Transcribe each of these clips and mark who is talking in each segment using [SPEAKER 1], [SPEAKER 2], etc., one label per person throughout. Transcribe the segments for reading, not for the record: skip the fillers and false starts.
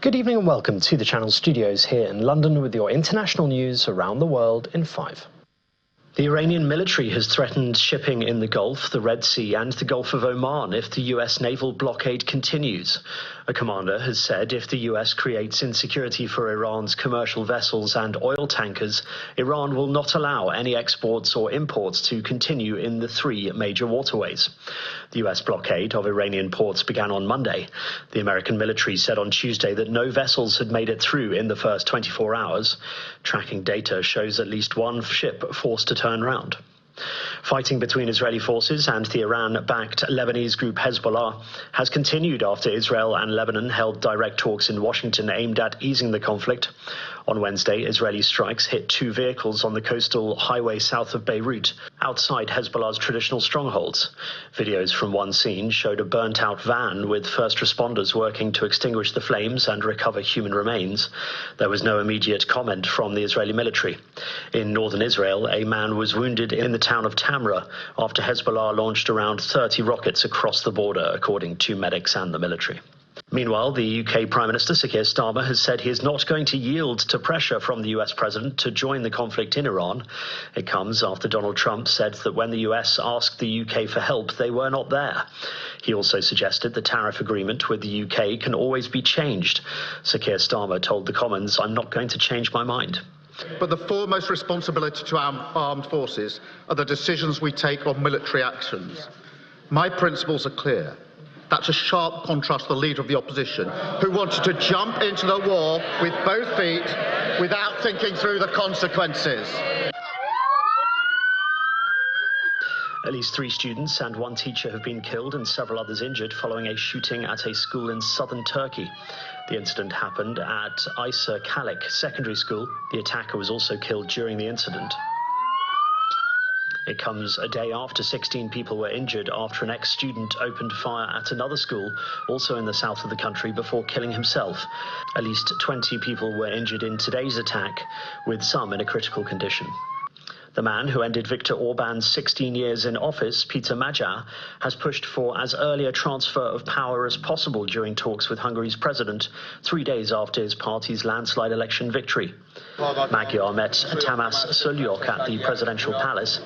[SPEAKER 1] Good evening and welcome to the Channel Studios here in London with your international news around the world in 5. The Iranian military has threatened shipping in the Gulf, the Red Sea and the Gulf of Oman if the US naval blockade continues. A commander has said if the US creates insecurity for Iran's commercial vessels and oil tankers, Iran will not allow any exports or imports to continue in the 3 major waterways. The US blockade of Iranian ports began on Monday. The American military said on Tuesday that no vessels had made it through in the first 24 hours. Tracking data shows at least 1 ship forced to turn round. Fighting between Israeli forces and the Iran-backed Lebanese group Hezbollah has continued after Israel and Lebanon held direct talks in Washington aimed at easing the conflict. On Wednesday, Israeli strikes hit 2 vehicles on the coastal highway south of Beirut, outside Hezbollah's traditional strongholds. Videos from one scene showed a burnt-out van with first responders working to extinguish the flames and recover human remains. There was no immediate comment from the Israeli military. In northern Israel, a man was wounded in the town of Tamra after Hezbollah launched around 30 rockets across the border, according to medics and the military. Meanwhile, the UK Prime Minister Sir Keir Starmer has said he is not going to yield to pressure from the US President to join the conflict in Iran. It comes after Donald Trump said that when the US asked the UK for help, they were not there. He also suggested the tariff agreement with the UK can always be changed. Sir Keir Starmer told the Commons, "I'm not going to change my mind."
[SPEAKER 2] But the foremost responsibility to our armed forces are the decisions we take on military actions. My principles are clear. That's a sharp contrast to the leader of the opposition, who wanted to jump into the war with both feet without thinking through the consequences.
[SPEAKER 1] At least 3 students and 1 teacher have been killed and several others injured following a shooting at a school in southern Turkey. The incident happened at Isa Kalik Secondary School. The attacker was also killed during the incident. It comes a day after 16 people were injured after an ex-student opened fire at another school, also in the south of the country, before killing himself. At least 20 people were injured in today's attack, with some in a critical condition. The man who ended Viktor Orban's 16 years in office, Peter Magyar, has pushed for as early a transfer of power as possible during talks with Hungary's president, 3 days after his party's landslide election victory. Magyar met Tamás Szőlők at the presidential palace.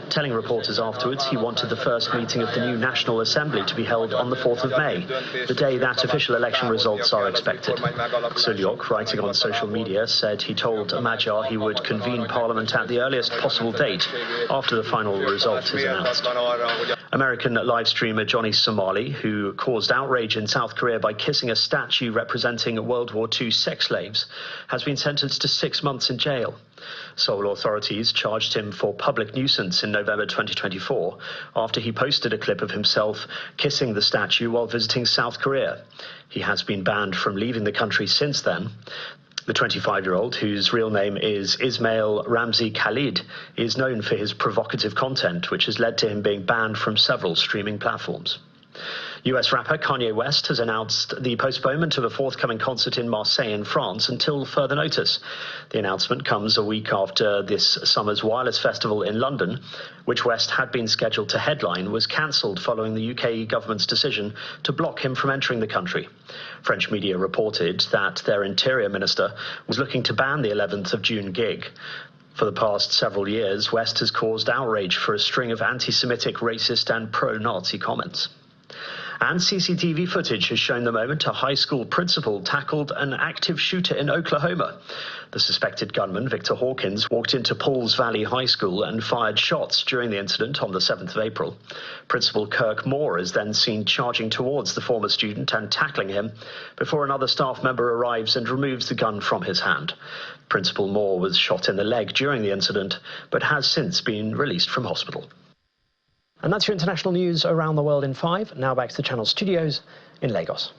[SPEAKER 1] Telling reporters afterwards he wanted the first meeting of the new National Assembly to be held on the 4th of May, the day that official election results are expected. Szőlők, writing on social media, said he told Magyar he would convene Parliament at the earliest possible date after the final result is announced. American live streamer Johnny Somali, who caused outrage in South Korea by kissing a statue representing World War II sex slaves, has been sentenced to 6 months in jail. Seoul authorities charged him for public nuisance in November 2024 after he posted a clip of himself kissing the statue while visiting South Korea. He has been banned from leaving the country since then. The 25-year-old, whose real name is Ismail Ramzi Khalid, is known for his provocative content, which has led to him being banned from several streaming platforms. US rapper Kanye West has announced the postponement of a forthcoming concert in Marseille in France until further notice. The announcement comes a week after this summer's Wireless Festival in London, which West had been scheduled to headline, was cancelled following the UK government's decision to block him from entering the country. French media reported that their interior minister was looking to ban the 11th of June gig. For the past several years, West has caused outrage for a string of anti-Semitic, racist and pro-Nazi comments. And CCTV footage has shown the moment a high school principal tackled an active shooter in Oklahoma. The suspected gunman, Victor Hawkins, walked into Pauls Valley High School and fired shots during the incident on the 7th of April. Principal Kirk Moore is then seen charging towards the former student and tackling him before another staff member arrives and removes the gun from his hand. Principal Moore was shot in the leg during the incident, but has since been released from hospital. And that's your international news around the world in 5. Now back to the Channel Studios in Lagos.